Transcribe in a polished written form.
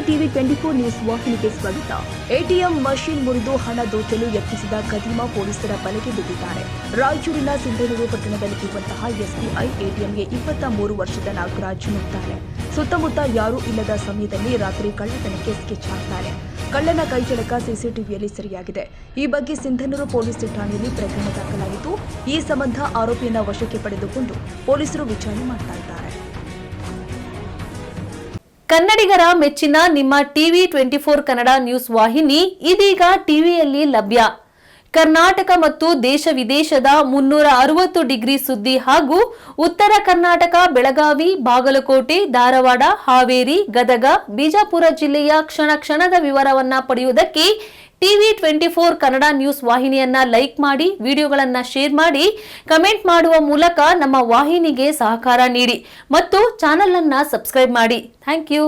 TV 24 news ವಾಹಿನಿಗೆ ಸ್ವಾಗತ. ATM machine ಮುರಿದು ಹಣ ದೋಚಲು ಯತ್ನಿಸಿದ ಖದೀಮ ಪೊಲೀಸರ ಬಲೆಗೆ ಬಿದ್ದಿದ್ದಾರೆ. ರಾಯಚೂರಿನ ಸಿಂಧನೂರು ಪಟ್ಟಣದಲ್ಲಿ ಇರುವಂತಹ ಎಸ್ಬಿಐ ಎಟಿಎಂಗೆ 23 ವರ್ಷದ ನಾಗರಾಜ್ ನುಗ್ತಾರೆ. ಸುತ್ತಮುತ್ತ ಯಾರೂ ಇಲ್ಲದ ಸಮಯದಲ್ಲಿ ರಾತ್ರಿ ಕಳ್ಳತನಕ್ಕೆ ಸ್ಕೆಚ್ ಹಾಕ್ತಾರೆ. ಕಳ್ಳನ ಕೈಚಳಕ ಸಿಸಿಟಿವಿಯಲ್ಲಿ ಸೆರೆಯಾಗಿದೆ. ಈ ಬಗ್ಗೆ ಸಿಂಧನೂರು ಪೊಲೀಸ್ ಠಾಣೆಯಲ್ಲಿ ಪ್ರಕರಣ ದಾಖಲಾಗಿದ್ದು, ಈ ಸಂಬಂಧ ಆರೋಪಿಯನ್ನು ವಶಕ್ಕೆ ಪಡೆದುಕೊಂಡು ಪೊಲೀಸರು ವಿಚಾರಣೆ ಮಾಡ್ತಾ ಇದ್ದಾರೆ. ಕನ್ನಡಿಗರ ಮೆಚ್ಚಿನ ನಿಮ್ಮ ಟಿವಿ 24 ಕನ್ನಡ ನ್ಯೂಸ್ ವಾಹಿನಿ ಇದೀಗ ಟಿವಿಯಲ್ಲಿ ಲಭ್ಯ. ಕರ್ನಾಟಕ ಮತ್ತು ದೇಶ ವಿದೇಶದ 360 ಡಿಗ್ರಿ ಸುದ್ದಿ ಹಾಗೂ ಉತ್ತರ ಕರ್ನಾಟಕ, ಬೆಳಗಾವಿ, ಬಾಗಲಕೋಟೆ, ಧಾರವಾಡ, ಹಾವೇರಿ, ಗದಗ, ಬಿಜಾಪುರ ಜಿಲ್ಲೆಯ ಕ್ಷಣ ಕ್ಷಣದ ವಿವರವನ್ನ ಪಡೆಯುವುದಕ್ಕೆ ಟಿವಿ 24 ಕನ್ನಡ ನ್ಯೂಸ್ ವಾಹಿನಿಯನ್ನ ಲೈಕ್ ಮಾಡಿ, ವಿಡಿಯೋಗಳನ್ನ ಶೇರ್ ಮಾಡಿ, ಕಮೆಂಟ್ ಮಾಡುವ ಮೂಲಕ ನಮ್ಮ ವಾಹಿನಿಗೆ ಸಹಕಾರ ನೀಡಿ ಮತ್ತು ಚಾನೆಲ್ ಅನ್ನ ಸಬ್ಸ್ಕ್ರೈಬ್ ಮಾಡಿ. Thank you.